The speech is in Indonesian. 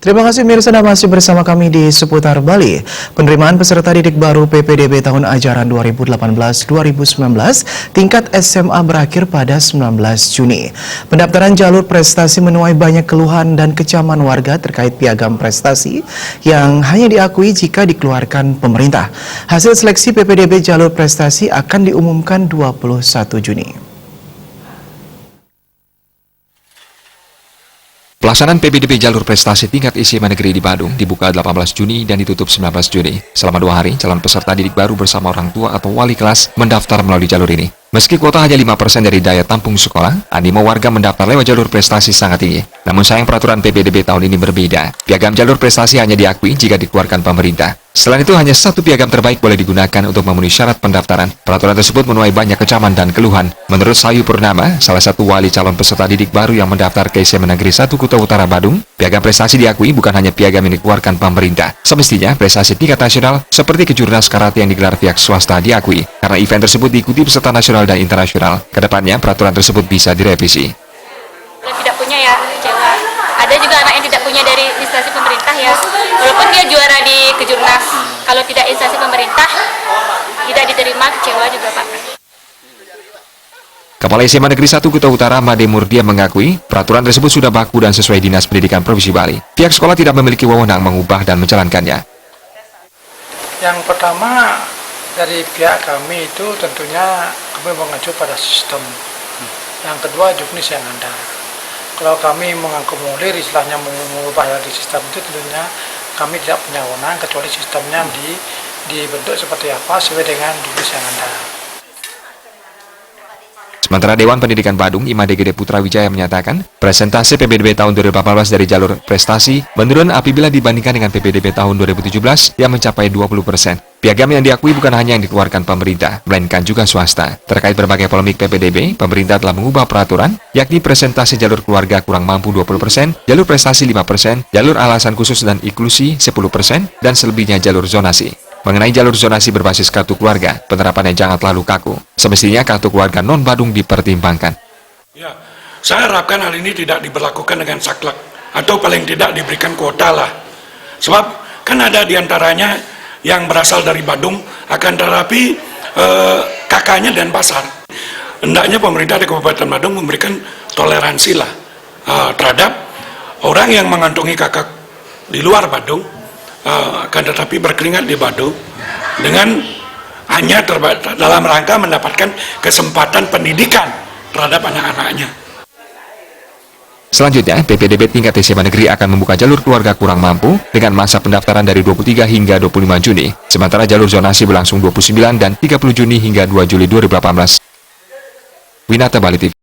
Terima kasih Mirsa, Anda masih bersama kami di Seputar Bali. Penerimaan peserta didik baru PPDB tahun ajaran 2018-2019 tingkat SMA berakhir pada 19 Juni. Pendaftaran jalur prestasi menuai banyak keluhan dan kecaman warga terkait piagam prestasi yang hanya diakui jika dikeluarkan pemerintah. Hasil seleksi PPDB jalur prestasi akan diumumkan 21 Juni. Pelaksanaan PPDB jalur prestasi tingkat SMA negeri di Badung dibuka 18 Juni dan ditutup 19 Juni. Selama 2 hari, calon peserta didik baru bersama orang tua atau wali kelas mendaftar melalui jalur ini. Meski kuota hanya 5% dari daya tampung sekolah, animo warga mendaftar lewat jalur prestasi sangat tinggi. Namun sayang peraturan PPDB tahun ini berbeda. Piagam jalur prestasi hanya diakui jika dikeluarkan pemerintah. Selain itu, hanya satu piagam terbaik boleh digunakan untuk memenuhi syarat pendaftaran. Peraturan tersebut menuai banyak kecaman dan keluhan. Menurut Sayu Purnama, salah satu wali calon peserta didik baru yang mendaftar ke SMA Negeri 1 Kuta Utara Badung, piagam prestasi diakui bukan hanya piagam yang dikeluarkan pemerintah. Semestinya, prestasi tingkat nasional seperti kejurnas karate yang digelar pihak swasta diakui, karena event tersebut diikuti peserta nasional dan internasional. Kedepannya, peraturan tersebut bisa direvisi. Tidak punya ya, kecewa. Ada juga anak yang tidak punya dari instansi pemerintah ya, walaupun dia juara di kejurnas, kalau tidak instansi pemerintah tidak diterima, kecewa juga Pak. Kepala SMA Negeri 1 Kuta Utara Made Murdia mengakui peraturan tersebut sudah baku dan sesuai Dinas Pendidikan Provinsi Bali. Pihak sekolah tidak memiliki wewenang mengubah dan menjalankannya. Yang pertama, dari pihak kami itu tentunya kami mengacu pada sistem. Yang kedua, juknis yang ada. Kalau kami mengakomodir istilahnya mengubah dari sistem itu, tentunya kami tidak punya wewenang kecuali sistemnya dibentuk seperti apa sesuai dengan juknis yang ada. Sementara Dewan Pendidikan Badung, Imade Gede Putra Wijaya menyatakan, presentasi PPDB tahun 2018 dari jalur prestasi menurun apabila dibandingkan dengan PPDB tahun 2017 yang mencapai 20%. Piagam yang diakui bukan hanya yang dikeluarkan pemerintah, melainkan juga swasta. Terkait berbagai polemik PPDB, pemerintah telah mengubah peraturan, yakni presentasi jalur keluarga kurang mampu 20%, jalur prestasi 5%, jalur alasan khusus dan inklusi 10%, dan selebihnya jalur zonasi. Mengenai jalur zonasi berbasis kartu keluarga, penerapannya jangan terlalu kaku. Semestinya kartu keluarga non-Badung dipertimbangkan. Ya, saya harapkan hal ini tidak diberlakukan dengan saklek, atau paling tidak diberikan kuota lah. Sebab kan ada diantaranya yang berasal dari Badung, akan tetapi kakaknya dan pasar. Hendaknya pemerintah di Kabupaten Badung memberikan toleransi lah terhadap orang yang mengantongi kakak di luar Badung, akan tetapi berkeringat di Badung dengan hanya dalam rangka mendapatkan kesempatan pendidikan terhadap anak-anaknya. Selanjutnya, PPDB tingkat SMA Negeri akan membuka jalur keluarga kurang mampu dengan masa pendaftaran dari 23 hingga 25 Juni. Sementara jalur zonasi berlangsung 29 dan 30 Juni hingga 2 Juli 2018. Winata Bali TV.